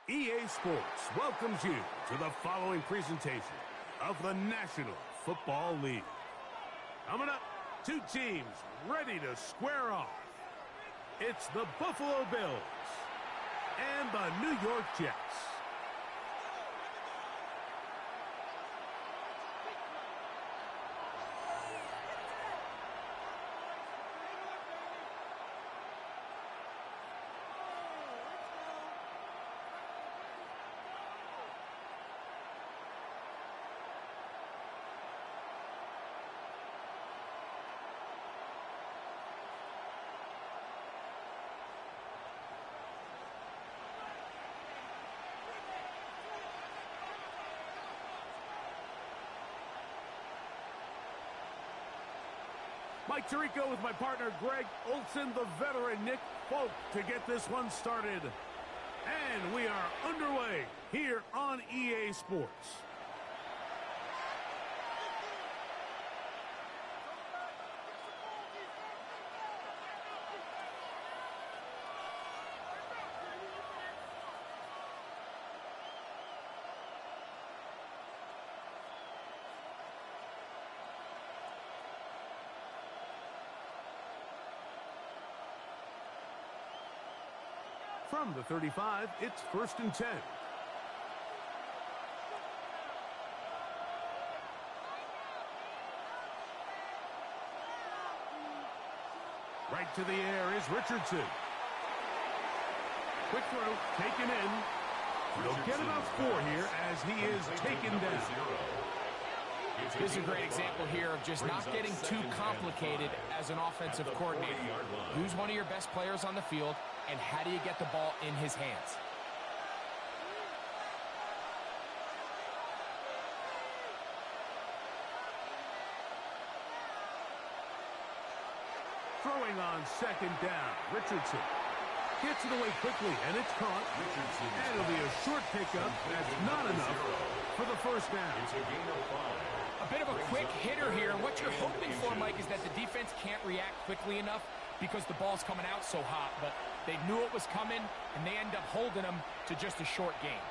EA Sports welcomes you to the following presentation of the National Football League. Coming up, two teams ready to square off. It's the Buffalo Bills and the New York Jets. Mike Tirico with my partner Greg Olson, the veteran Nick Folk to get this one started. And we are underway here on EA Sports. From the 35, it's 1st and 10. Right to the air is Richardson. Quick throw, taken in. He'll get about 4 here as he is taken down. This is a great example here of just not getting too complicated as an offensive coordinator. Who's one of your best players on the field, and how do you get the ball in his hands? Throwing on 2nd down, Richardson gets it away quickly, and it's caught. And it'll be a short pickup. That's not enough for the 1st down. It's a gain of 5. A bit of a quick hitter here, and what you're hoping for, Mike, is that the defense can't react quickly enough because the ball's coming out so hot, but they knew it was coming, and they end up holding them to just a short gain.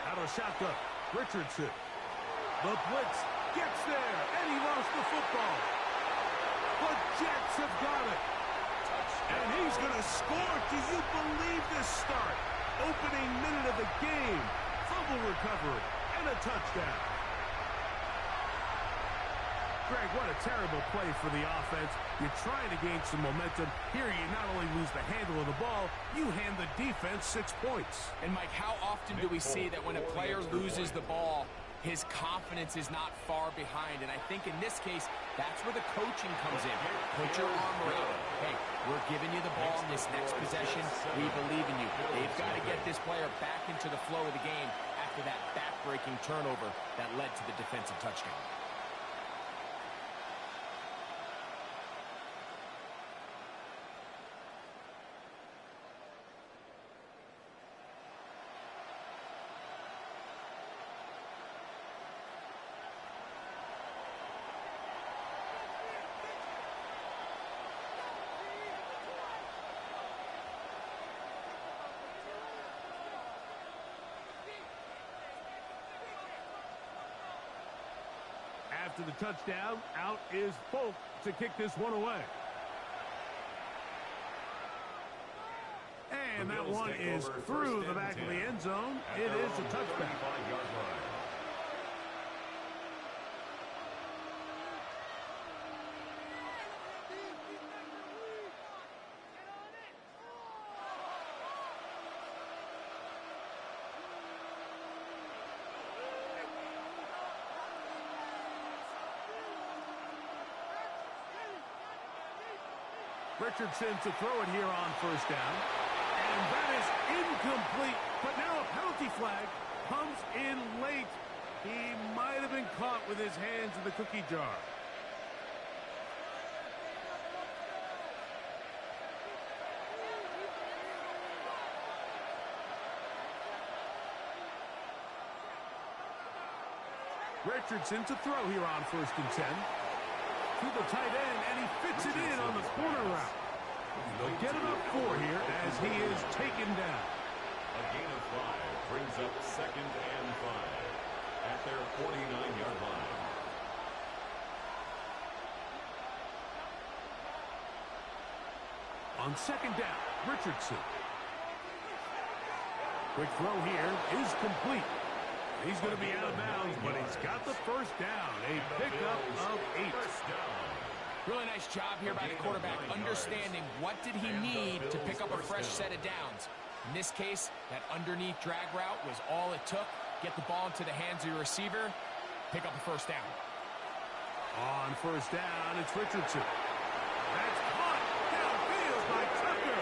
Out of shotgun, Richardson. The blitz gets there, and he lost the football. The Jets have got it. And he's going to score. Do you believe this start? Opening minute of the game. Fumble recovery and a touchdown. Greg, what a terrible play for the offense. You're trying to gain some momentum. Here you not only lose the handle of the ball, you hand the defense 6 points. And, Mike, how often do we see that when a player loses the ball, his confidence is not far behind? And I think in this case, that's where the coaching comes in. Put your arm around it. Hey, we're giving you the ball in this next possession. We believe in you. They've got to get this player back into the flow of the game after that back-breaking turnover that led to the defensive touchdown. After the touchdown, out is Folk to kick this one away. And that one is through the back of the end zone. It is a touchback. Richardson to throw it here on 1st down. And that is incomplete. But now a penalty flag comes in late. He might have been caught with his hands in the cookie jar. Richardson to throw here on 1st and 10. to the tight end, and he fits it in on the corner route. They'll get it up 4 here as he is taken down. A gain of 5 brings up 2nd and 5 at their 49-yard line. On 2nd down, Richardson. Quick throw here is complete. He's going to be out of bounds, but he's got the first down. A pickup of 8. Really nice job here by the quarterback, understanding what did he need to pick up a fresh set of downs. In this case, that underneath drag route was all it took. Get the ball into the hands of your receiver, pick up a first down. On 1st down, it's Richardson. That's caught downfield by Tucker.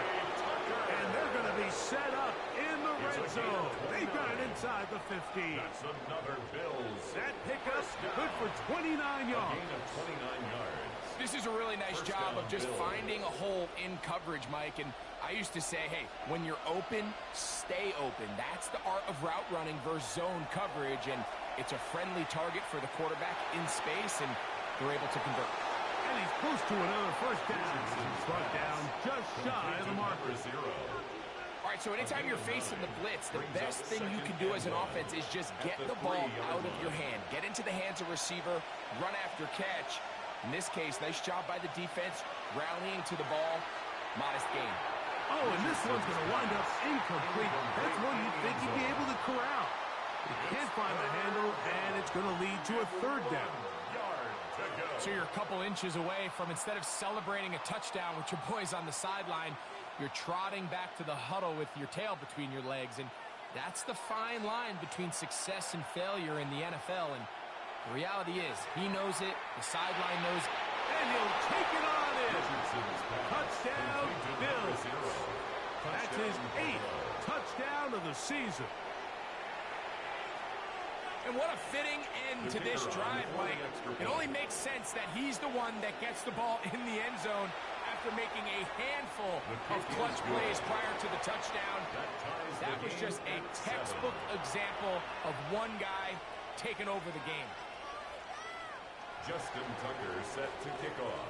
And they're going to be set up in the red zone. They got it inside the 15. That's another Bills. That pickup good for 29 yards. Gain of 29 yards. This is a really nice job of just finding a hole in coverage, Mike. And I used to say, hey, when you're open, stay open. That's the art of route running versus zone coverage. And it's a friendly target for the quarterback in space, and they're able to convert. And he's close to another first down. He's brought down just shy of the marker. 0. All right, so anytime you're facing the blitz, the best thing you can do as an offense is just get the ball out of your hand. Get into the hands of receiver, run after catch. In this case, nice job by the defense, rallying to the ball. Modest gain. Oh, and this one's going to wind up incomplete. That's one you'd think he'd be able to corral. He can't find the handle, and it's going to lead to a 3rd down. So you're a couple inches away from, instead of celebrating a touchdown with your boys on the sideline, you're trotting back to the huddle with your tail between your legs. And that's the fine line between success and failure in the NFL. And the reality is, he knows it, the sideline knows it. And he'll take it on in. Touchdown, Bills. That's his 8th touchdown of the season. And what a fitting end to this drive, Mike. It only makes sense that he's the one that gets the ball in the end zone after making a handful of clutch plays prior to the touchdown. That was just a textbook example of one guy taking over the game. Justin Tucker set to kick off.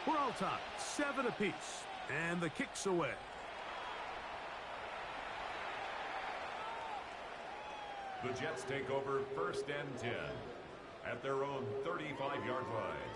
We're all tied, 7 apiece, and the kick's away. The Jets take over 1st and 10 at their own 35-yard line.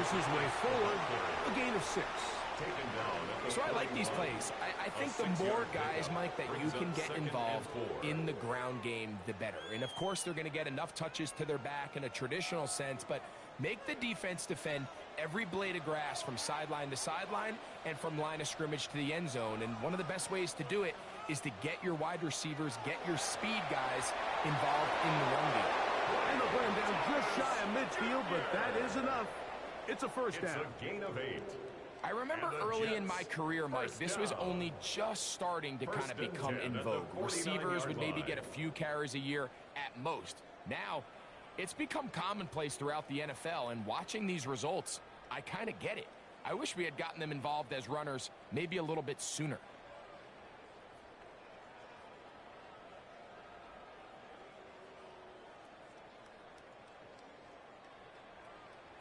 His way forward, a gain of 6. So I like these plays. I think the more guys, Mike, that you can get involved in the ground game, the better. And of course, they're going to get enough touches to their back in a traditional sense, but make the defense defend every blade of grass from sideline to sideline and from line of scrimmage to the end zone. And one of the best ways to do it is to get your wide receivers, get your speed guys involved in the run game. And they'll bring him down just shy of midfield, but that is enough. It's a first down. It's a gain of 8. I remember early in my career, Mike, this was only just starting to kind of become in vogue. Receivers would maybe get a few carries a year at most. Now, it's become commonplace throughout the NFL, and watching these results, I kind of get it. I wish we had gotten them involved as runners maybe a little bit sooner.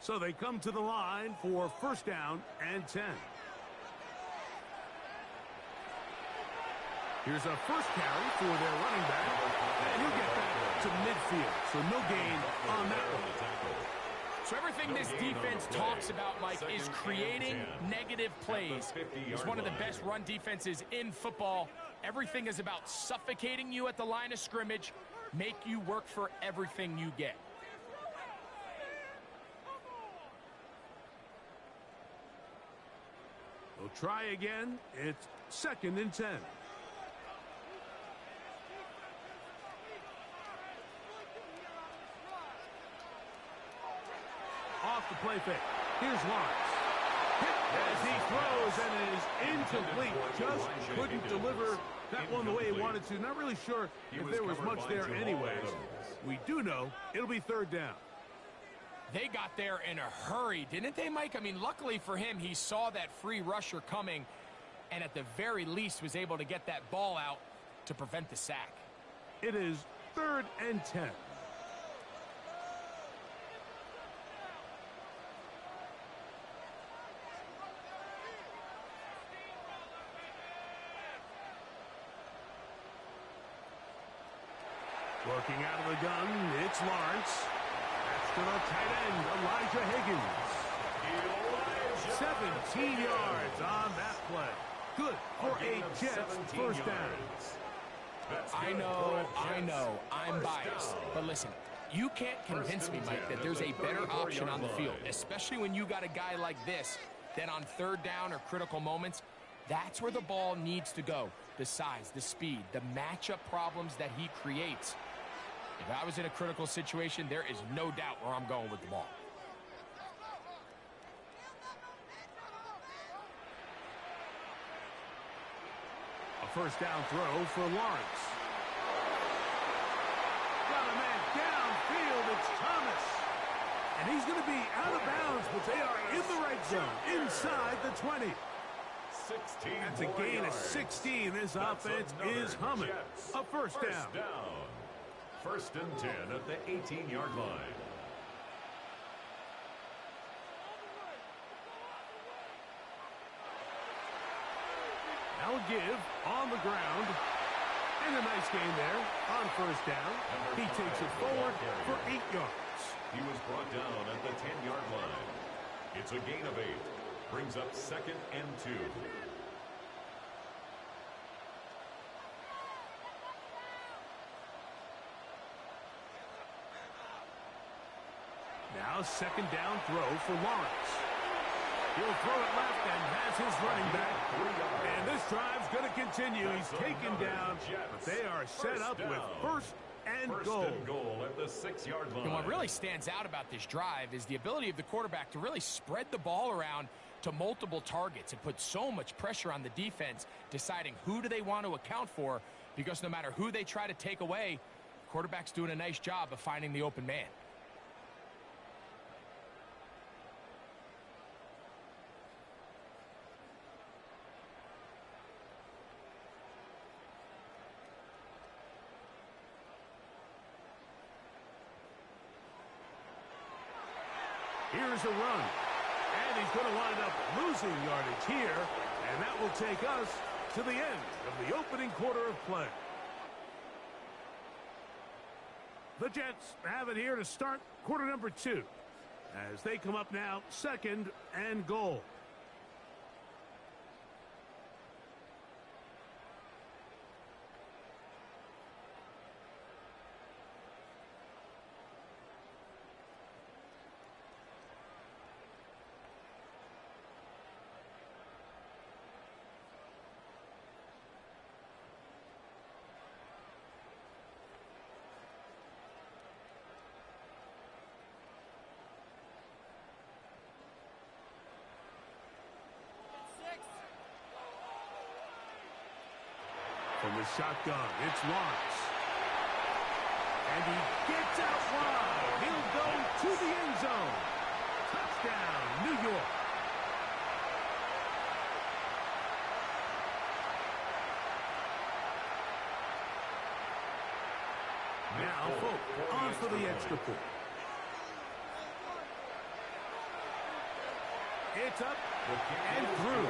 So they come to the line for 1st down and 10. Here's a first carry for their running back, and he'll get back to midfield, so no gain on that one. So everything this defense talks about, Mike, is creating negative plays. It's one of the best run defenses in football. Everything is about suffocating you at the line of scrimmage, make you work for everything you get. We'll try again. It's 2nd and 10. Off the play fake. Here's Lawrence. As he throws and it is incomplete. Just couldn't deliver that one the way he wanted to. Not really sure if there was much there anyways. We do know it'll be 3rd down. They got there in a hurry, didn't they, Mike? I mean, luckily for him, he saw that free rusher coming and at the very least was able to get that ball out to prevent the sack. It is 3rd and 10. Working out of the gun, it's Lawrence. That's to the tight end, Elijah Higgins. 17 yards on that play. Good for a Jets first down. I know, I'm biased. But listen, you can't convince me, Mike, that there's a better option on the field, especially when you got a guy like this, that on 3rd down or critical moments, that's where the ball needs to go. The size, the speed, the matchup problems that he creates. If I was in a critical situation, there is no doubt where I'm going with the ball. A first down throw for Lawrence. Got a man downfield. It's Thomas. And he's going to be out of bounds, but they are in the right zone, inside the 20. That's a gain of 16. This offense is humming. A first down. 1st and 10 at the 18-yard line. Now a give on the ground. And a nice gain there on first down. He takes it forward for 8 yards. He was brought down at the 10-yard line. It's a gain of 8. Brings up 2nd and 2. Now 2nd down throw for Lawrence. He'll throw it left and has his running back. And this drive's going to continue. He's taken down, but they are set up with 1st and goal. First and goal at the 6-yard line. And what really stands out about this drive is the ability of the quarterback to really spread the ball around to multiple targets and put so much pressure on the defense, deciding who do they want to account for, because no matter who they try to take away, the quarterback's doing a nice job of finding the open man. Here's a run. And he's going to wind up losing yardage here. And that will take us to the end of the opening quarter of play. The Jets have it here to start quarter number 2. As they come up now, 2nd and goal. From the shotgun, it's Lawrence. And he gets out wide. He'll go to the end zone. Touchdown, New York. Now, Folk on for the extra point. It's up and through.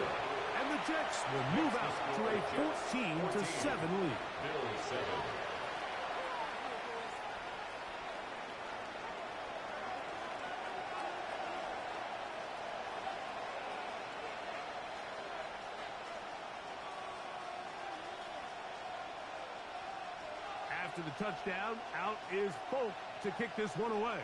And the Jets will move out to a 14-7 lead. After the touchdown, out is Folk to kick this one away.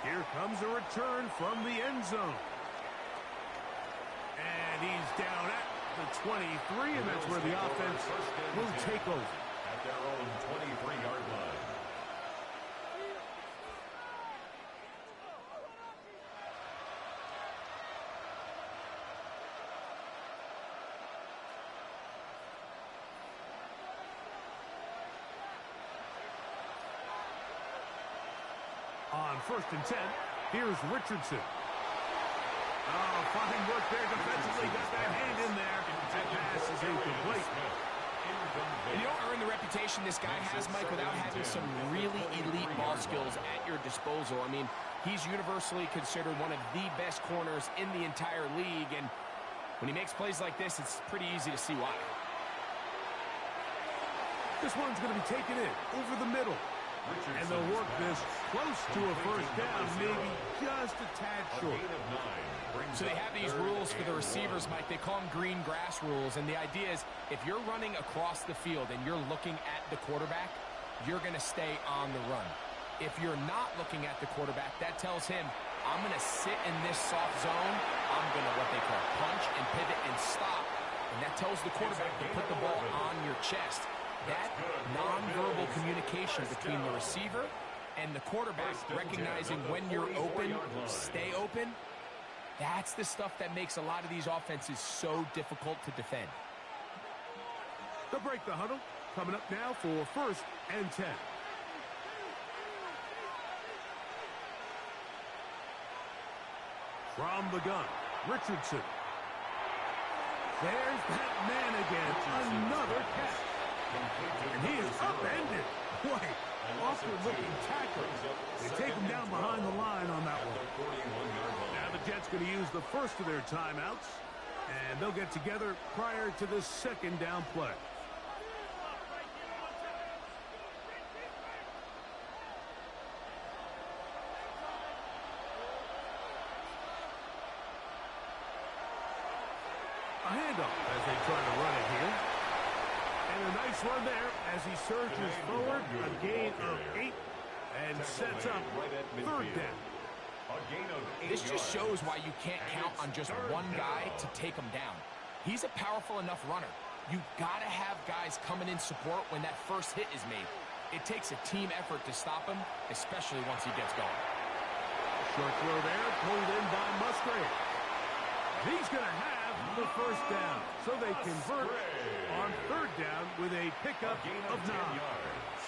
Here comes a return from the end zone. And he's down at the 23, and that's where the offense will take over. At their own 23-yard line. On 1st and 10, here's Richardson. Oh, fine work there defensively. Got that hand in there. That pass is incomplete. And you don't earn the reputation this guy has, Mike, without having some really elite ball skills at your disposal. I mean, he's universally considered one of the best corners in the entire league, and when he makes plays like this, it's pretty easy to see why. This one's going to be taken in over the middle. And they'll work this close to a first down, maybe just a tad short. So they have these rules for the receivers, Mike. They call them green grass rules, and the idea is if you're running across the field and you're looking at the quarterback, you're going to stay on the run. If you're not looking at the quarterback, that tells him, I'm going to sit in this soft zone. I'm going to what they call punch and pivot and stop. And that tells the quarterback to put the ball on your chest. That nonverbal communication between the receiver and the quarterback, recognizing when you're open, stay open, that's the stuff that makes a lot of these offenses so difficult to defend. They'll break the huddle. Coming up now for 1st and 10. From the gun, Richardson. There's that man again. Another catch. And he is upended. Boy, awkward-looking tackle. They take him down behind the line on that one. Now the Jets going to use the first of their timeouts, and they'll get together prior to the 2nd down play. A handoff as they try to run it here. And a nice run there as he surges forward, a gain of 8, and sets up 3rd down. This just shows why you can't count on just one guy to take him down. He's a powerful enough runner. You've got to have guys coming in support when that first hit is made. It takes a team effort to stop him, especially once he gets going. Short throw there, pulled in by Musgrave. He's going to have the first down, so they convert on 3rd down with a pickup of 9 yards.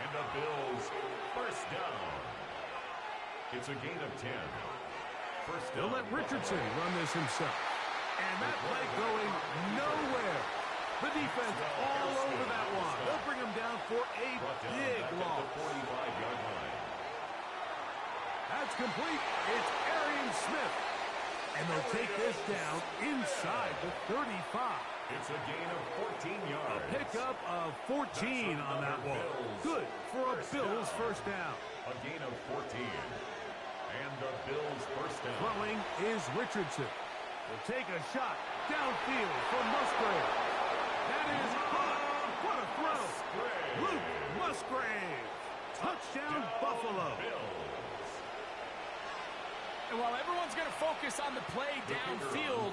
And the Bills first down. It's a gain of 10. First down. They'll let Richardson run this himself. And that play going nowhere. The defense all over that one. They'll bring him down for a big loss. 45-yard line. That's complete. It's Arian Smith. And they'll take this down inside the 35. It's a gain of 14 yards. A pickup of 14 on that one. Good for a Bills first down. A gain of 14. And the Bills first down. Throwing is Richardson. Will take a shot downfield for Musgrave. That is hot. What a throw. Luke Musgrave. Touchdown Buffalo. And while everyone's going to focus on the play downfield,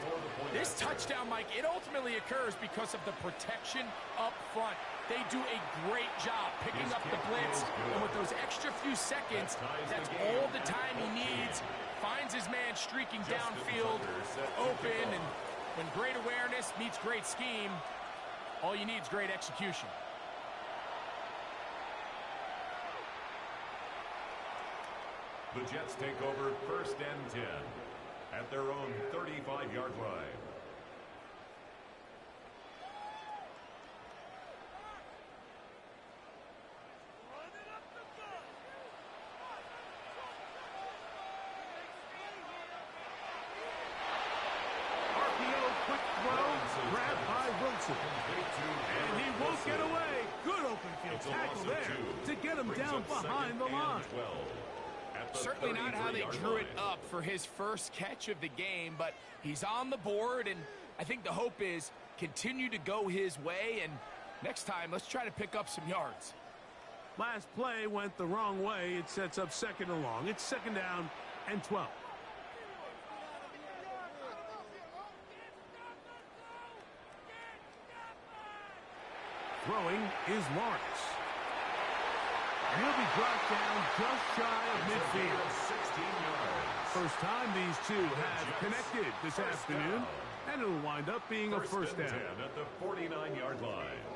this touchdown, Mike, it ultimately occurs because of the protection up front. They do a great job picking up the blitz, and with those extra few seconds, that's all the time he needs. Finds his man streaking downfield, open, and when great awareness meets great scheme, all you need is great execution. The Jets take over 1st and 10 at their own 35-yard line. RPO quick throw, grabbed by Wilson. And he won't get away. Good open field tackle there to get him down behind the line. Certainly not how they drew it up for his first catch of the game, but he's on the board, and I think the hope is continue to go his way, and next time, let's try to pick up some yards. Last play went the wrong way. It sets up 2nd and long. It's 2nd down and 12. Throwing is Lawrence. And he'll be brought down just shy of midfield. 16 yards. First time these two have connected this afternoon, and it'll wind up being a first down. 10 at the 49-yard line.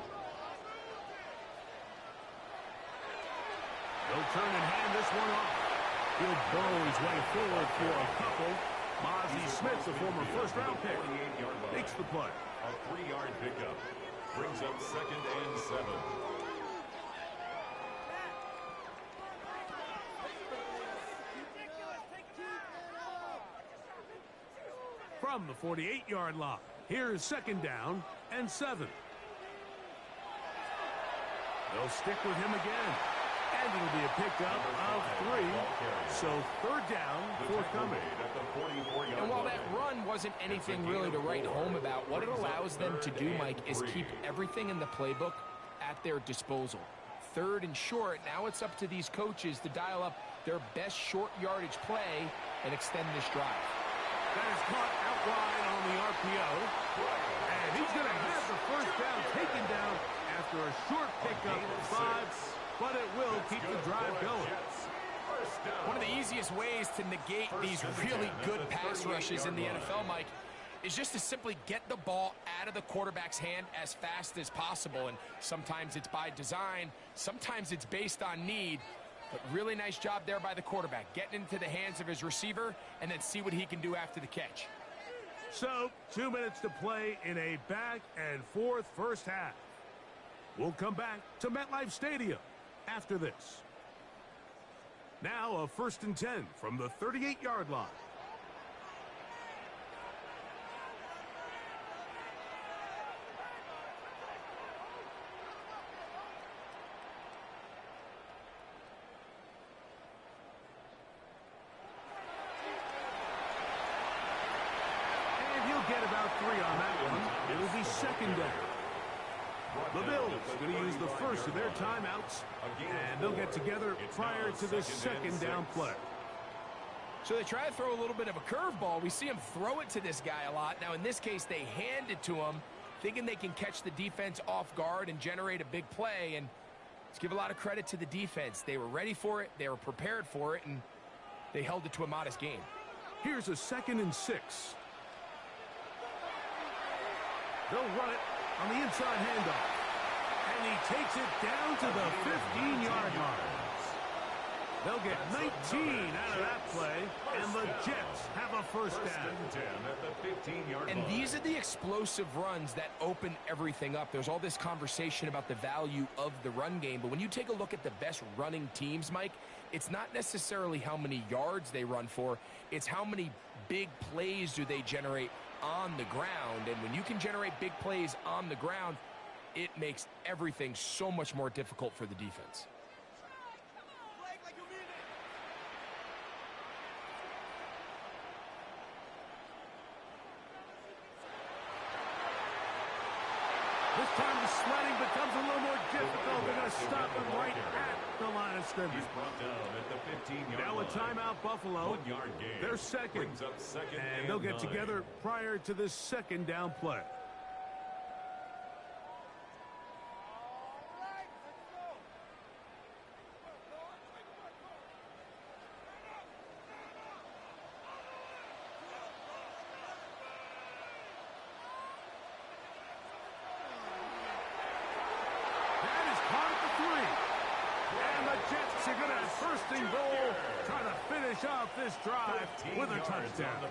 They'll turn and hand this one off. He'll blow his way forward for a couple. Mozzie Smith, the former first-round pick, makes the play. A 3-yard pickup. Brings up 2nd and 7. From the 48-yard line, here's 2nd down and 7. They'll stick with him again. And it'll be a pickup of 3. So 3rd down, forthcoming. And while that run wasn't anything really to write home about, what it allows them to do, Mike, is keep everything in the playbook at their disposal. 3rd and short, now it's up to these coaches to dial up their best short yardage play and extend this drive. That is caught out wide on the RPO. And he's going to have the first down taken down after a short pickup of 5. But it will keep the drive going. One of the easiest ways to negate these really good pass rushes in the NFL, Mike, is just to simply get the ball out of the quarterback's hand as fast as possible. And sometimes it's by design, sometimes it's based on need. But really nice job there by the quarterback, getting into the hands of his receiver and then see what he can do after the catch. So, 2 minutes to play in a back-and-forth first half. We'll come back to MetLife Stadium after this. Now a 1st and 10 from the 38-yard line. And he'll get about 3 on that one. It'll be 2nd down. The Bills are going to use the first of their timeouts, and they'll get together prior to this 2nd down play. So they try to throw a little bit of a curveball. We see him throw it to this guy a lot. Now, in this case, they hand it to him, thinking they can catch the defense off guard and generate a big play. And let's give a lot of credit to the defense. They were ready for it, they were prepared for it, and they held it to a modest gain. Here's a 2nd and 6. They'll run it on the inside handoff. And he takes it down to the 15-yard line. They'll get 19 out of that play, and the Jets have a first down. And these are the explosive runs that open everything up. There's all this conversation about the value of the run game, but when you take a look at the best running teams, Mike, it's not necessarily how many yards they run for, it's how many big plays do they generate on the ground. And when you can generate big plays on the ground, it makes everything so much more difficult for the defense. This time the sledding becomes a little more difficult. They're going to stop him right at the line of scrimmage. He's brought down at the 15-yard now a timeout, Buffalo. 1 yard gain. They're second. Brings up 2nd and they'll get 9. together prior to this 2nd down play. Off this drive with a touchdown.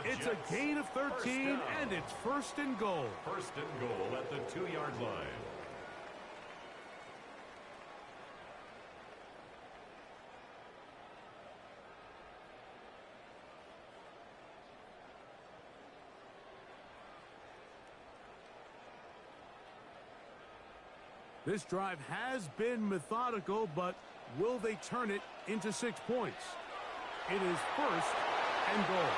It's a gain of 13, and it's 1st and goal. 1st and goal at the 2-yard line. This drive has been methodical, but will they turn it into 6 points? It is 1st and goal.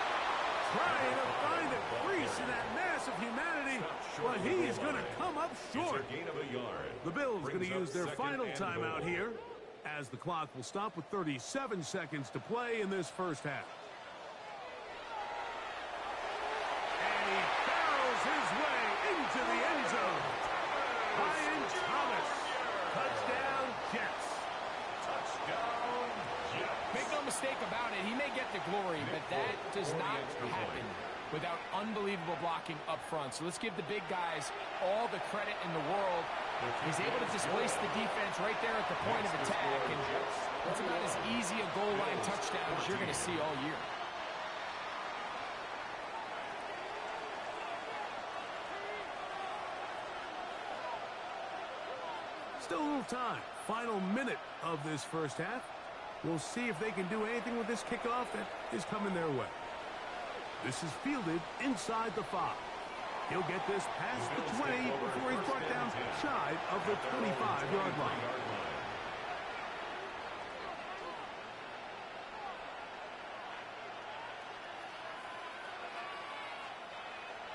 trying to find a crease in that mass of humanity, but he is going to come up short. It's a gain of a yard. The Bills going to Brings up use their second final and timeout goal. here, as the clock will stop with 37 seconds to play in this first half. And he barrels his way into the end zone. Ryan Thomas. Touchdown, Jets. Touchdown, Jets. Make no mistake about it, he may get the glory, but that does not happen without unbelievable blocking up front. So let's give the big guys all the credit in the world. He's able to displace the defense right there at the point of attack, and that's about as easy a goal line touchdown as you're going to see all year. Still a little time. Final minute of this first half. We'll see if they can do anything with this kickoff that is coming their way. This is fielded inside the 5. He'll get this past the 20 before he's brought down shy of the 25-yard line.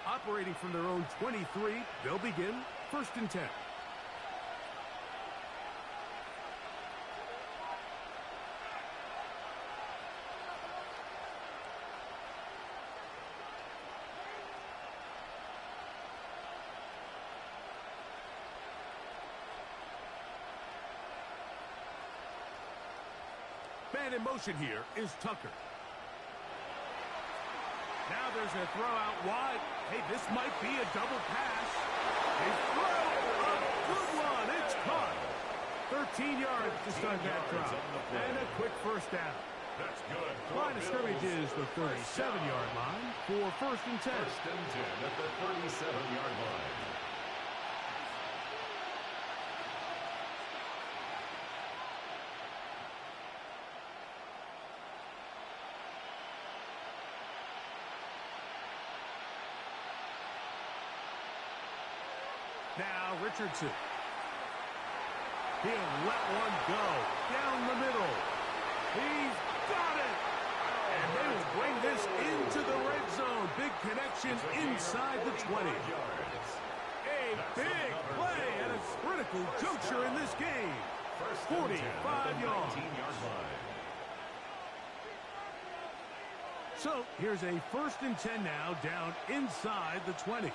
Operating from their own 23, they'll begin 1st and 10. Man in motion here is Tucker. Now there's a throw out wide. Hey, this might be a double pass. A throw, a good one. It's caught. 13 yards to start that drive. And a quick first down. That's good. Line of scrimmage is the 37-yard line for 1st and 10. 1st and 10 at the 37-yard line. Now Richardson. He'll let one go down the middle. He's got it. And they will bring this into the red zone. Big connection inside the 20. A big play at a critical juncture in this game. 45 yards. So here's a 1st and 10 now down inside the 20.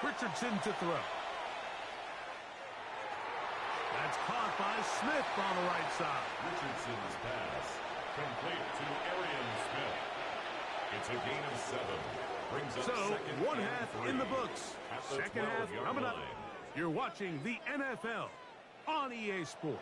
Richardson to throw. That's caught by Smith on the right side. Richardson's pass complete to Arian Smith. It's a gain of 7. Brings up So, second one and half 3 in the books. at the Second half 12-yard coming up. line. You're watching the NFL on EA Sports.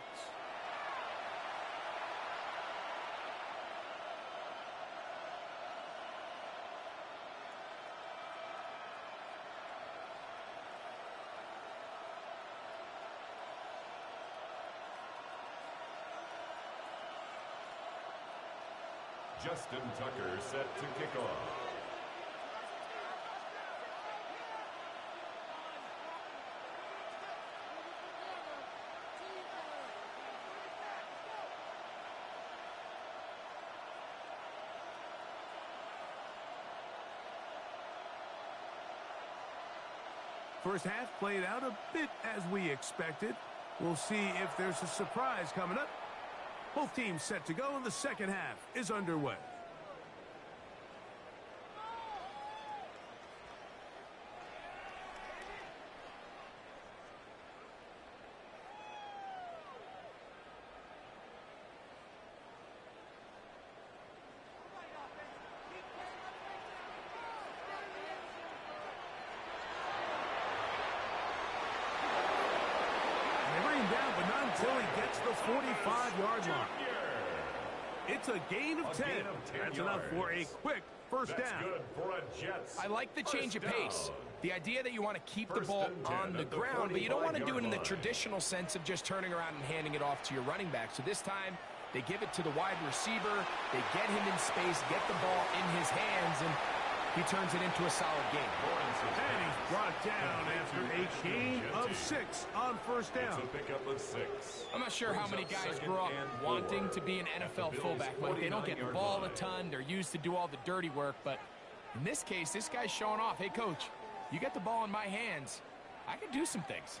Justin Tucker set to kick off. First half played out a bit as we expected. We'll see if there's a surprise coming up. Both teams set to go, and the second half is underway. Down, but not until he gets the 45-yard line. It's a gain of 10. That's enough for a quick first down. Good for a Jets. I like the change of pace. The idea that you want to keep the First ball and 10 on the at the ground, but you don't want to do it in the 45-yard line. traditional sense of just turning around and handing it off to your running back. So this time, they give it to the wide receiver. They get him in space, get the ball in his hands, and he turns it into a solid game. And he's brought down after a gain of 6 on first down. It's a pickup of 6. I'm not sure how many guys grow up wanting to be an NFL fullback. Like, they don't get the ball a ton. They're used to do all the dirty work. But in this case, this guy's showing off. Hey, coach, you got the ball in my hands. I can do some things.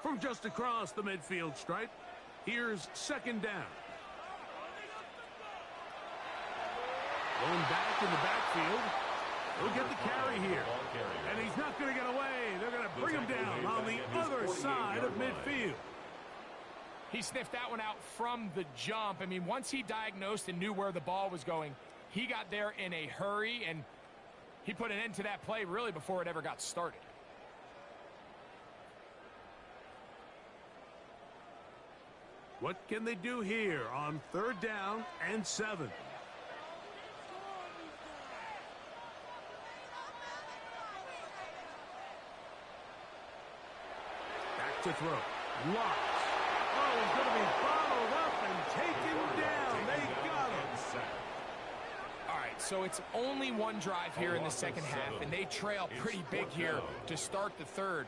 From just across the midfield stripe, here's second down. Going back in the backfield. He'll get the carry here. And he's not going to get away. They're going to bring him down on the other side of midfield. He sniffed that one out from the jump. I mean, once he diagnosed and knew where the ball was going, he got there in a hurry, and he put an end to that play really before it ever got started. What can they do here on third down and 7? Back to throw. Lost. Oh, he's going to be bottled up and taken down. They got him. All right, so it's only one drive here in the second half, and they trail pretty big here to start the third.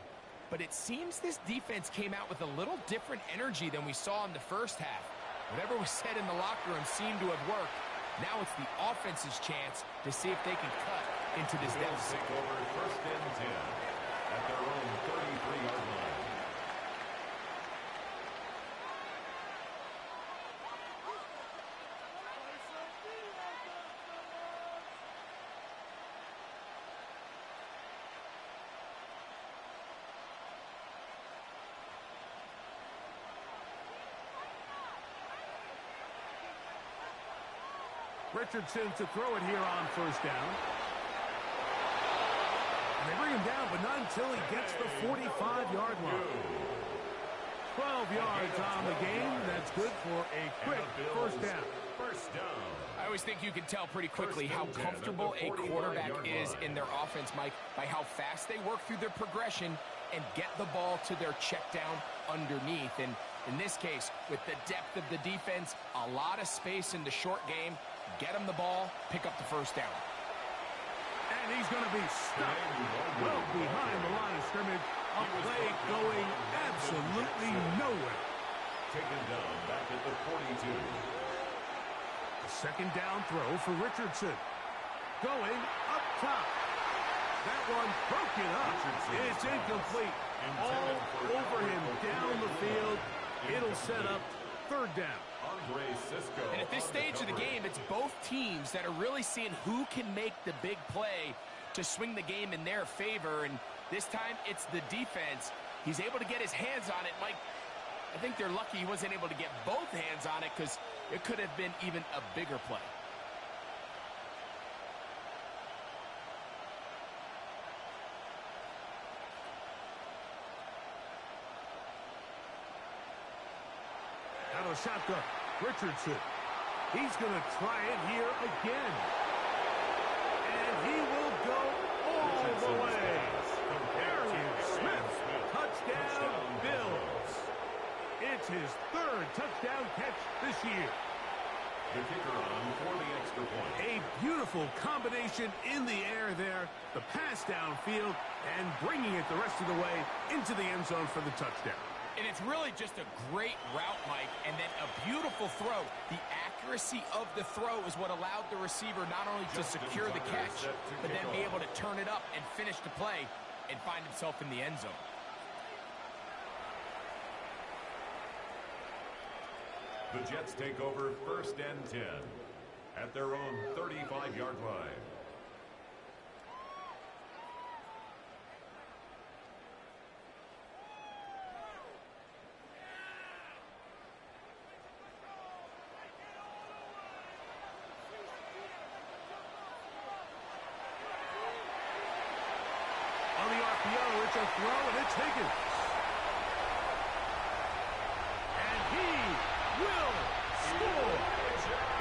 But it seems this defense came out with a little different energy than we saw in the first half. Whatever was said in the locker room seemed to have worked. Now it's the offense's chance to see if they can cut into this deficit. Take over first and 10 at their own 33-yard line. Richardson to throw it here on first down. And they bring him down, but not until he gets the 45-yard line. 12 yards on the game. That's good for a quick first down. I always think you can tell pretty quickly how comfortable a quarterback is in their offense, Mike, by how fast they work through their progression and get the ball to their check down underneath. And in this case, with the depth of the defense, a lot of space in the short game, get him the ball, pick up the first down. And he's going to be stuck well behind the line of scrimmage. A play going absolutely nowhere. Taken down back at the 42. A second down throw for Richardson. Going up top. That one broken up. It's incomplete. All over him down the field. It'll set up third down. And at this stage of the game, it's both teams that are really seeing who can make the big play to swing the game in their favor. And this time, it's the defense. He's able to get his hands on it. Mike, I think they're lucky he wasn't able to get both hands on it, because it could have been even a bigger play. Out of shotgun, Richardson. He's going to try it here again. And he will go all the way. Arian Smith, touchdown Bills. It's his third touchdown catch this year. The kicker on for the extra point. A beautiful combination in the air there. The pass downfield and bringing it the rest of the way into the end zone for the touchdown. And it's really just a great route, Mike, and then a beautiful throw. The accuracy of the throw is what allowed the receiver not only to secure the catch, but then be able to turn it up and finish the play and find himself in the end zone. The Jets take over first and 10 at their own 35-yard line. On the RPO, it's a throw, and it's Higgins. And he will score.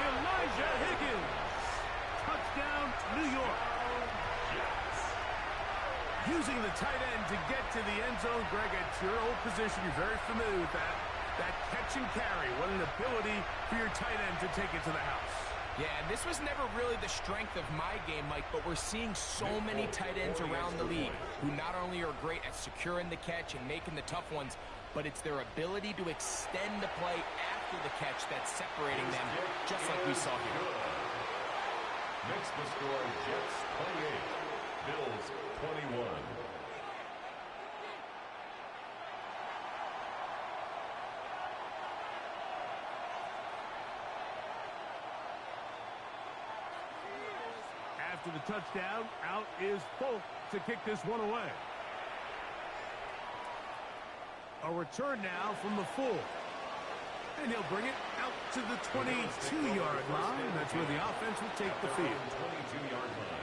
Elijah Higgins. Touchdown, New York. Using the tight end to get to the end zone. Greg, at your old position, you're very familiar with that. That catch and carry, what an ability for your tight end to take it to the house. Yeah, and this was never really the strength of my game, Mike, but we're seeing so many tight ends around the league who not only are great at securing the catch and making the tough ones, but it's their ability to extend the play after the catch that's separating them, just like we saw here. Makes the score Jets 28, Bills 21. After the touchdown, out is Folk to kick this one away. A return now from the 4. And he'll bring it out to the 22-yard line. That's where the offense will take the field. 22-yard line.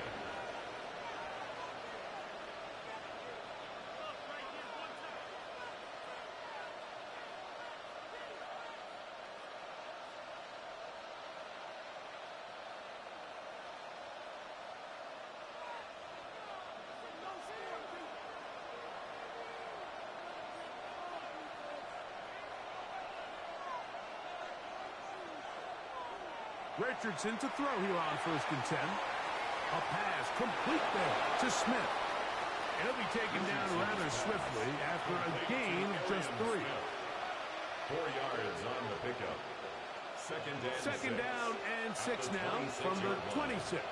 Richardson to throw here on 1st and 10. A pass complete there to Smith. He'll be taken down rather swiftly after a gain of just 3. 4 yards on the pickup. Second down and 6 now from the 26.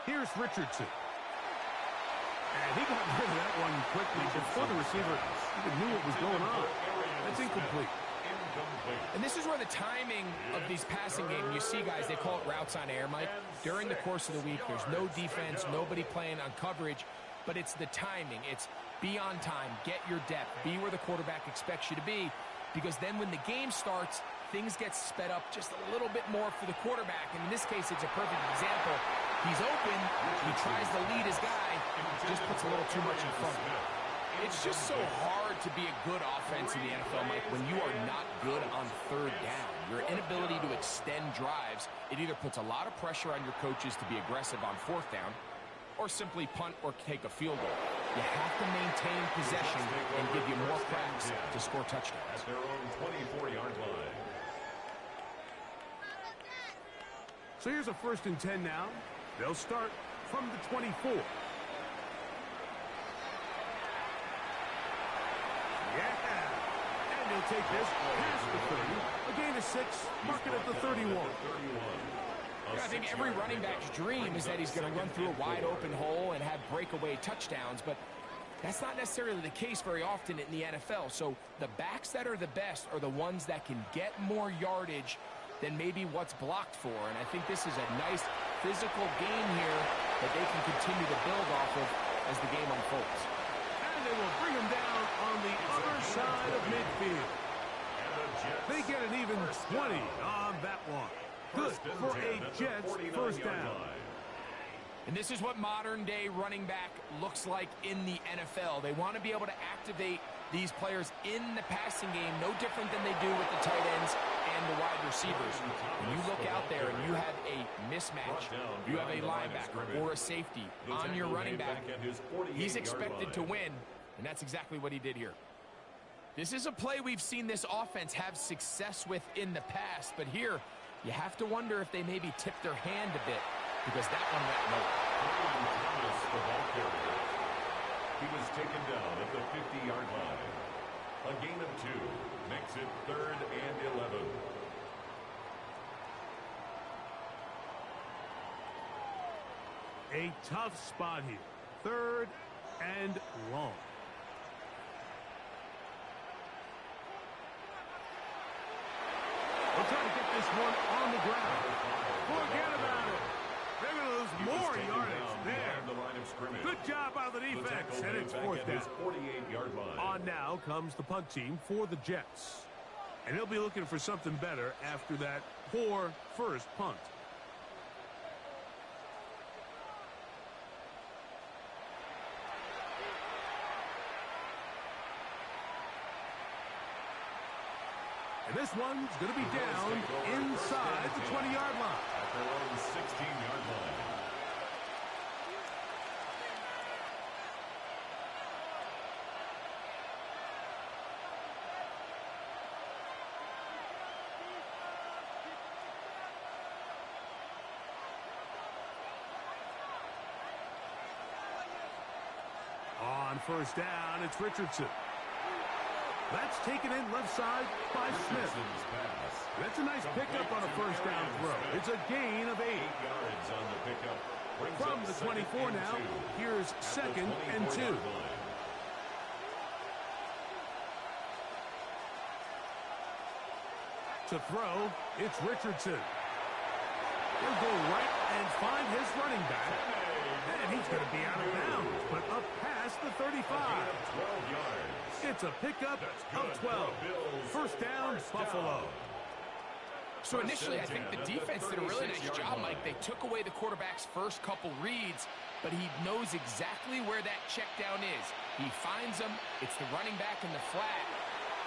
Here's Richardson. And he got rid of that one quickly before the receiver even knew what was going on. That's incomplete. And this is where the timing of these passing games, you see guys, they call it routes on air, Mike. During the course of the week, there's no defense, nobody playing on coverage, but it's the timing. It's be on time, get your depth, be where the quarterback expects you to be, because then when the game starts, things get sped up just a little bit more for the quarterback. And in this case, it's a perfect example. He's open, he tries to lead his guy, just puts a little too much in front of him. It's just so hard to be a good offense in the NFL, Mike, when you are not good on 3rd down. Your inability to extend drives, it either puts a lot of pressure on your coaches to be aggressive on 4th down, or simply punt or take a field goal. You have to maintain possession and give you more cracks to score touchdowns. At their own 24-yard line. So here's a 1st and 10 now. They'll start from the 24. Yeah. And they'll take this past the 30. A gain of 6. Mark it at the 31. I think every running back's dream is that he's going to run through a wide open hole and have breakaway touchdowns, but that's not necessarily the case very often in the NFL. So the backs that are the best are the ones that can get more yardage than maybe what's blocked for. And I think this is a nice physical game here that they can continue to build off of as the game unfolds. And they will bring him down on the other side of midfield. They get an even 20 on that one. Good for a Jets 1st down. And this is what modern-day running back looks like in the NFL. They want to be able to activate these players in the passing game, no different than they do with the tight ends and the wide receivers. When you look out there and you have a mismatch, you have a linebacker or a safety on your running back, he's expected to win, and that's exactly what he did here. This is a play we've seen this offense have success with in the past, but here you have to wonder if they maybe tipped their hand a bit, because that one went nowhere. The ball carrier. He was taken down at the 50-yard line. A gain of 2 makes it 3rd and 11. A tough spot here. 3rd and long. We'll try to get this one on the ground. Forget about it. They're going to lose more yardage there. Good job by the defense, and it's 4th down. 48-yard line. On now comes the punt team for the Jets. And he'll be looking for something better after that poor first punt. And this one's going to be down inside the 20-yard line. At their own 16-yard line. first down. It's Richardson. That's taken in left side by Smith. That's a nice pickup on a first down throw. It's a gain of 8. 8 yards on the pickup. From the 24 now, here's 2nd and 2. To throw, it's Richardson. He'll go right and find his running back. And he's going to be out of bounds, but up past the 35. 12 yards. It's a pickup of 12. First down, Buffalo. So initially, I think the defense did a really nice job, Mike. They took away the quarterback's first couple reads, but he knows exactly where that check down is. He finds them. It's the running back in the flat.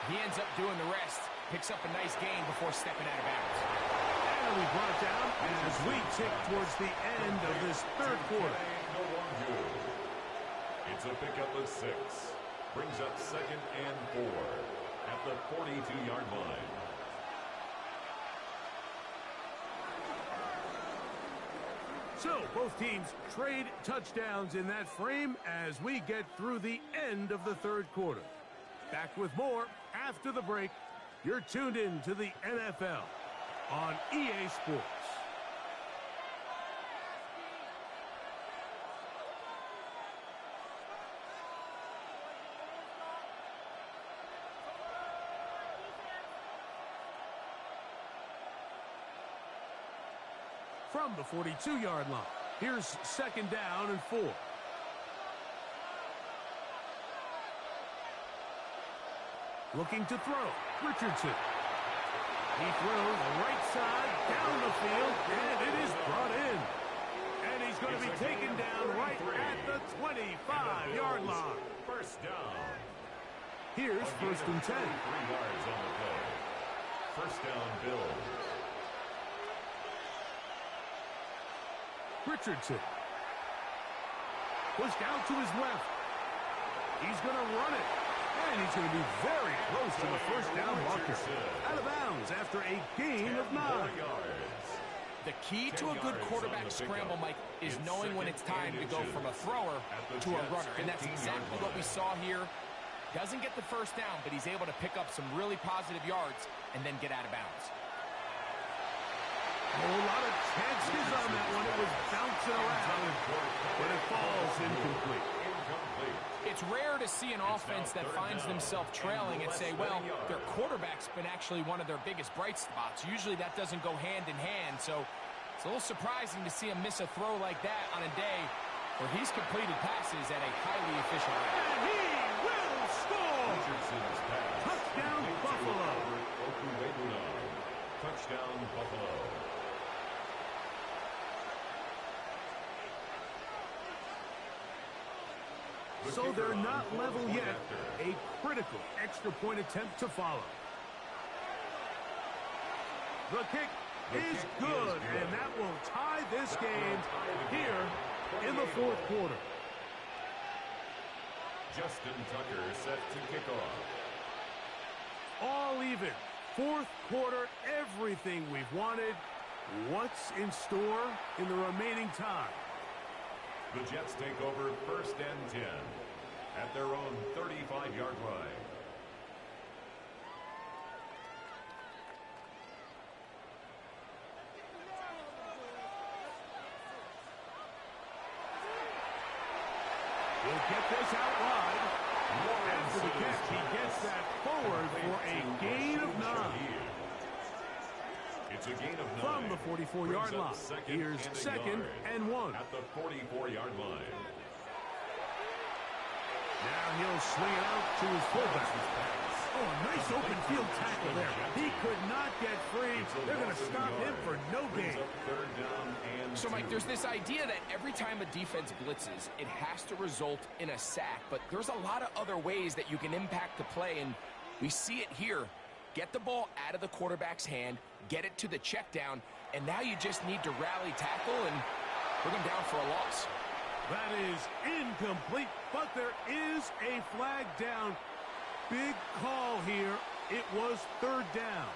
He ends up doing the rest. Picks up a nice gain before stepping out of bounds. And we brought it down as we tick towards the end of this third quarter. It's a pickup of 6. Brings up 2nd and 4 at the 42-yard line. So both teams trade touchdowns in that frame as we get through the end of the third quarter. Back with more after the break. You're tuned in to the NFL on EA Sports. From the 42-yard line, here's 2nd down and 4. Looking to throw, Richardson. He throws right side down the field, and it is brought in. And he's going to be taken down right at the 25-yard line. First down. Here's 1st and 10. 3 yards on the play. First down, Bills. Richardson. Pushed out to his left. He's going to run it. And he's going to be very close to the first down marker. Out of bounds after a gain of 9. The key to a good quarterback scramble, Mike, is knowing when it's time to go from a thrower to a runner. And that's exactly what we saw here. Doesn't get the first down, but he's able to pick up some really positive yards and then get out of bounds. A whole lot of chances on that one. It was bouncing around, but it falls incomplete. It's rare to see an offense that finds themselves trailing and say, well, their quarterback's been actually one of their biggest bright spots. Usually that doesn't go hand in hand, so it's a little surprising to see him miss a throw like that on a day where he's completed passes at a highly efficient rate. And he will score! Touchdown, Buffalo! Touchdown, Buffalo. So they're not level yet. A critical extra point attempt to follow. The kick is good, and that will tie this game here in the fourth quarter. Justin Tucker set to kick off. All even. Fourth quarter, everything we've wanted. What's in store in the remaining time? The Jets take over 1st and 10 at their own 35-yard line. He'll get this out wide. After the catch, he gets that forward for a gain of 9. It's a gain of 9. From the 44-yard line, here's 2nd and 1. At the 44-yard line. Now he'll swing it out to his fullback. Oh, a nice open field tackle there. He could not get free. They're going to stop him for no gain. So, Mike, there's this idea that every time a defense blitzes, it has to result in a sack. But there's a lot of other ways that you can impact the play, and we see it here. Get the ball out of the quarterback's hand, get it to the check down, and now you just need to rally tackle and bring him down for a loss. That is incomplete, but there is a flag down. Big call here. It was 3rd down.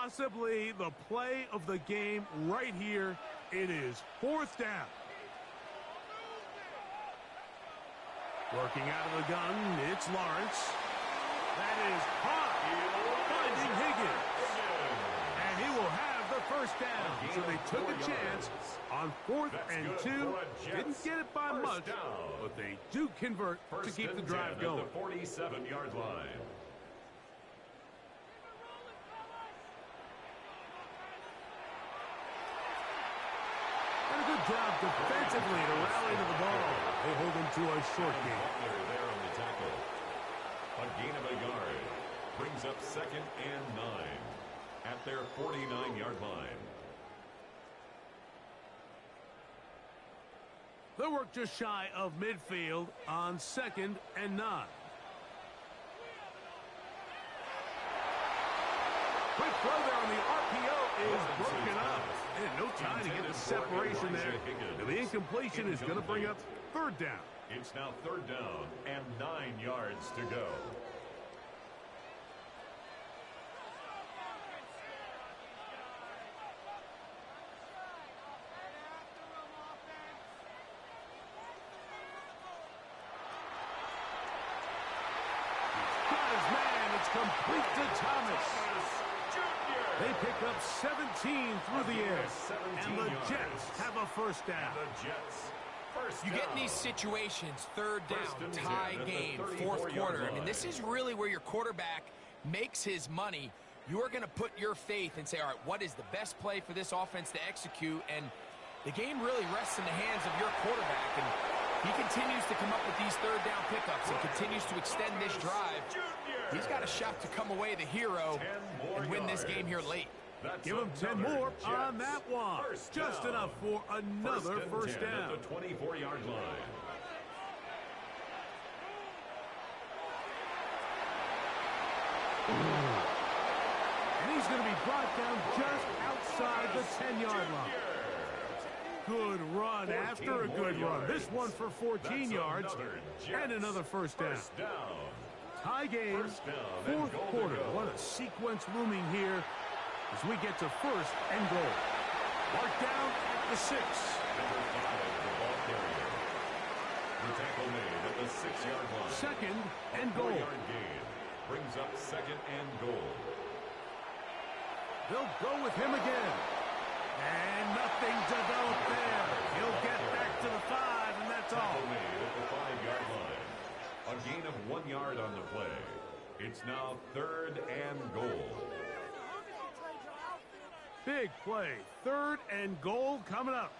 Possibly the play of the game right here. It is 4th down. Working out of the gun, it's Lawrence. That is hot, finding Higgins. And he will have the 1st down. So they took a chance on 4th and 2. Didn't get it by much, but they do convert to keep the drive going. At the 47-yard line. And a good job defensively to rally to the ball. They hold him to a short game. There on the tackle. A gain of a yard. Brings up 2nd and 9 at their 49-yard line. They'll work just shy of midfield on 2nd and 9. Quick throw there on the RPO is broken up. And no time to get the separation there. And the incompletion is going to bring up 3rd down. It's now 3rd down and 9 yards to go. Complete to Thomas. They pick up 17 through the air. And the Jets have a 1st down. You get in these situations, 3rd down, tie game, 4th quarter. I mean, this is really where your quarterback makes his money. You are going to put your faith and say, all right, what is the best play for this offense to execute? And the game really rests in the hands of your quarterback. And he continues to come up with these 3rd down pickups and continues to extend this drive. He's got a shot to come away the hero and win this game here late. Give him 10 more on that one. Just enough for another 1st down. At the 24-yard line. And he's going to be brought down just outside the 10-yard line. Good run after a good run. This one for 14 yards and another 1st down. Tie game, 4th quarter. What a sequence looming here as we get to 1st and goal. Mark down at the 6. The tackle made at the 6-yard line. 2nd and goal. 4-yard gain brings up 2nd and goal. They'll go with him again. And nothing developed there. He'll get back to the 5, and that's all. Tackle made at the 5-yard line. A gain of 1 yard on the play. It's now 3rd and goal. Big play. 3rd and goal coming up.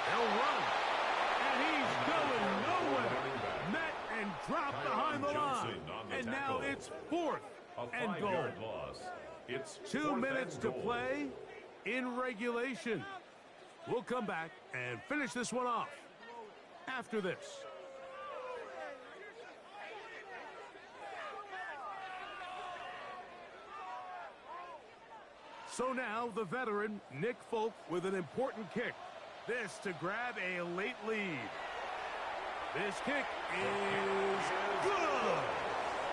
They'll run. And he's going nowhere. Met and dropped behind the line. And now it's 4th. And goal. Loss. It's 2 minutes to play in regulation. We'll come back and finish this one off after this. So now the veteran Nick Folk with an important kick. This to grab a late lead. This kick is good.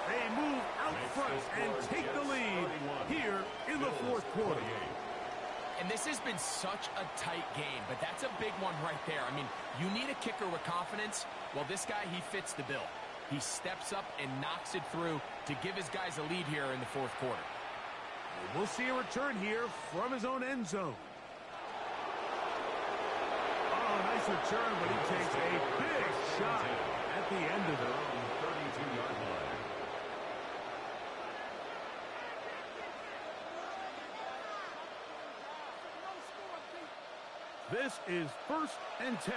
They move out front and take the lead here in the 4th quarter. And this has been such a tight game, but that's a big one right there. I mean, you need a kicker with confidence. Well, this guy, he fits the bill. He steps up and knocks it through to give his guys a lead here in the 4th quarter. We'll see a return here from his own end zone. Oh, nice return, but he takes a big shot at the end of it. 32-yard line. This is 1st and 10.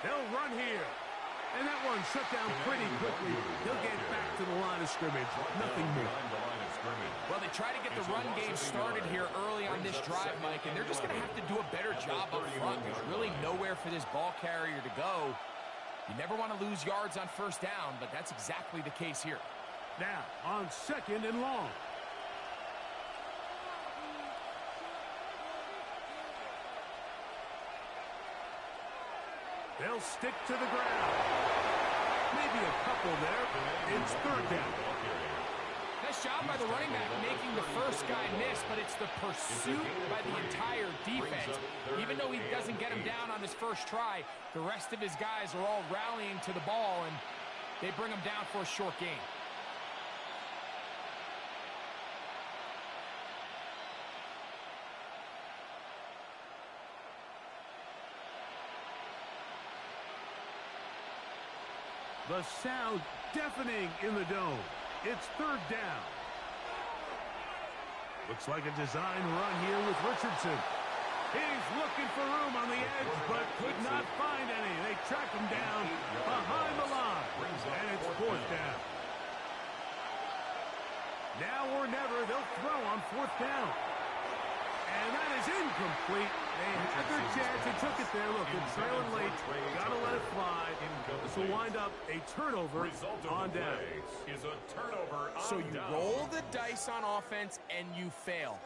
They'll run here. And that one shut down pretty quickly. He'll get back to the line of scrimmage. Nothing more. Well, they try to get the run game started here early on this drive, Mike, and they're just going to have to do a better job up front. There's really nowhere for this ball carrier to go. You never want to lose yards on 1st down, but that's exactly the case here. Now, on 2nd and long. They'll stick to the ground. Maybe a couple there. It's third down. Nice job by the running back making the first guy miss, but it's the pursuit by the entire defense. Even though he doesn't get him down on his first try, the rest of his guys are all rallying to the ball, and they bring him down for a short gain. The sound deafening in the dome. It's third down. Looks like a design run here with Richardson. He's looking for room on the edge, but could not find any. They track him down behind the line, and it's fourth down. Now or never, they'll throw on fourth down. And that is incomplete. They had their chance. They took it there. Look, they're trailing late. Got to let it fly. This will wind up a turnover on down. So you roll the dice on offense and you fail.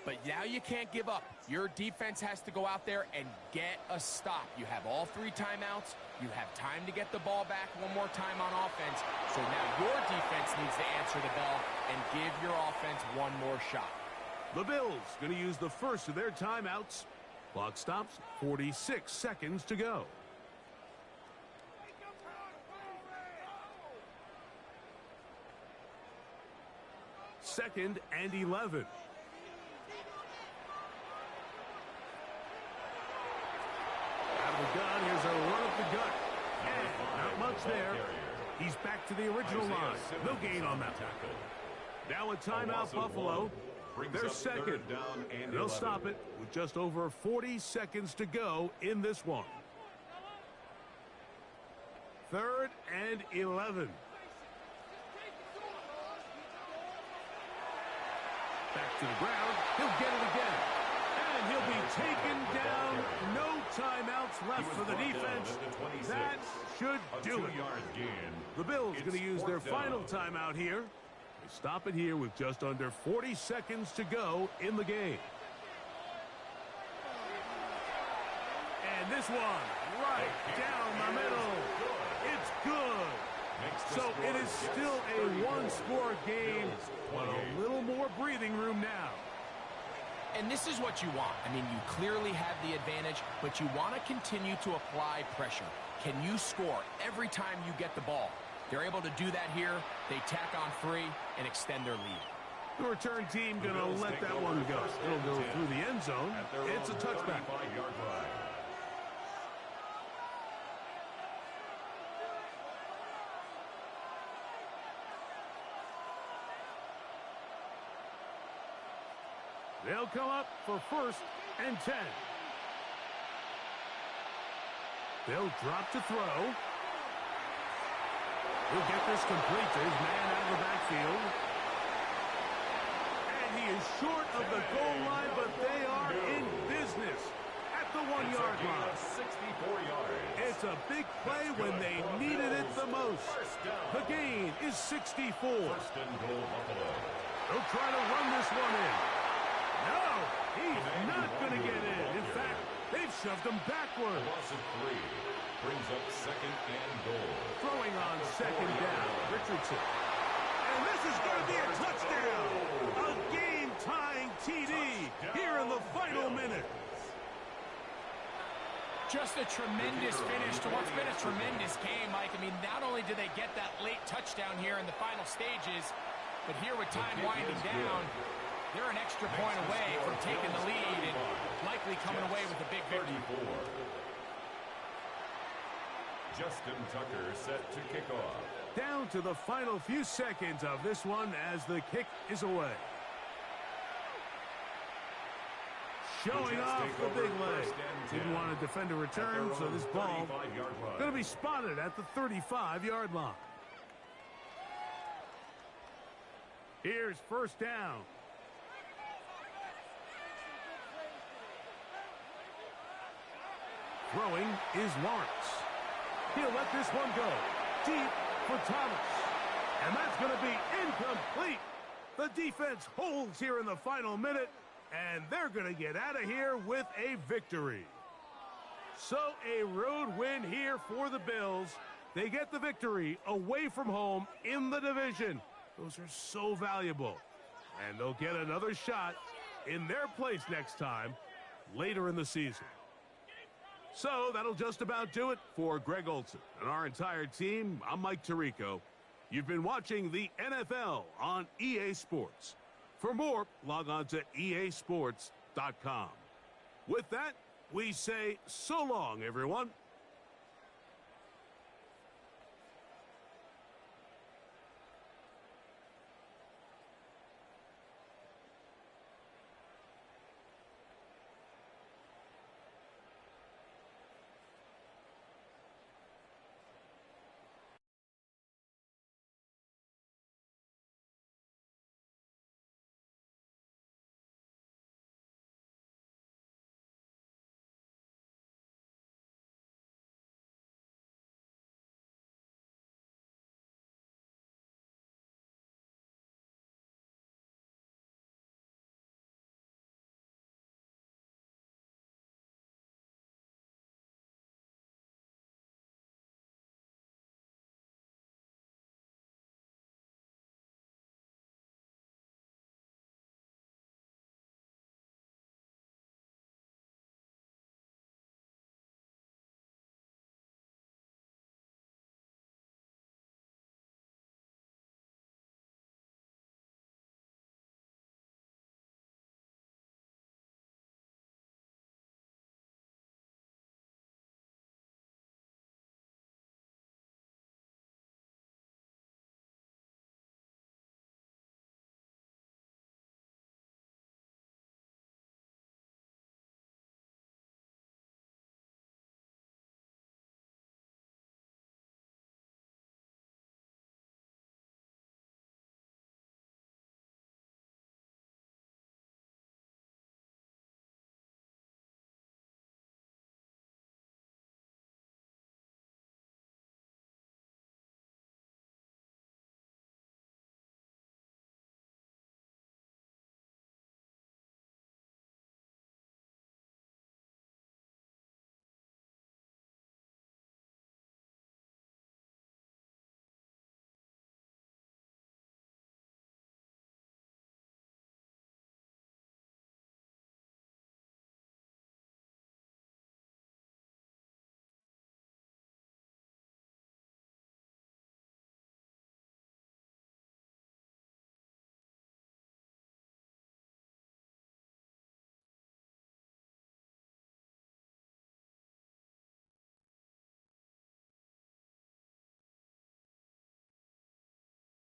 But now you can't give up. Your defense has to go out there and get a stop. You have all 3 timeouts. You have time to get the ball back one more time on offense. So now your defense needs to answer the bell and give your offense one more shot. The Bills going to use the first of their timeouts. Clock stops, 46 seconds to go. Second and 11. Out of the gun, here's a run up the gut. And not much there. He's back to the original line. No gain on that tackle. Now a timeout, Buffalo. They're second. They'll stop it with just over 40 seconds to go in this one. Third and 11. Back to the ground. He'll get it again. And he'll be taken down. No timeouts left for the defense. That should do it. The Bills going to use their final timeout here. Stop it here with just under 40 seconds to go in the game. And this one right down the middle. It's good. So it is still a one-score game, but a little more breathing room now. And this is what you want. I mean, you clearly have the advantage, but you want to continue to apply pressure. Can you score every time you get the ball? They're able to do that here. They tack on 3 and extend their lead. The return team going to let that one go. It'll go through the end zone. It's a touchback. They'll come up for first and 10. They'll drop to throw. He'll get this complete to his man out of the backfield. And he is short of the goal line, but they are in business at the 1-yard line. 64 yards. It's a big play when they needed it the most. The gain is 64. First and goal, Buffalo. They'll try to run this one in. No, he's not going to get in. In fact, they've shoved him backward. Loss of 3 brings up second and goal. Throwing on second down, Richardson. And this is going to be a touchdown. A game-tying TD here in the final minute. Just a tremendous finish to what's been a tremendous game, Mike. I mean, not only did they get that late touchdown here in the final stages, but here with time winding down, they're an extra point away from taking the lead and likely coming away with a big victory. Justin Tucker set to kick off. Down to the final few seconds of this one as the kick is away. Showing off the big leg. Didn't want to defend a return, so this ball going to be spotted at the 35-yard line. Here's first down. Throwing is Lawrence. He'll let this one go. Deep for Thomas. And that's going to be incomplete. The defense holds here in the final minute, and they're going to get out of here with a victory. So a road win here for the Bills. They get the victory away from home in the division. Those are so valuable. And they'll get another shot in their place next time later in the season. So that'll just about do it for Greg Olsen and our entire team. I'm Mike Tirico. You've been watching the NFL on EA Sports. For more, log on to easports.com. With that, we say so long, everyone.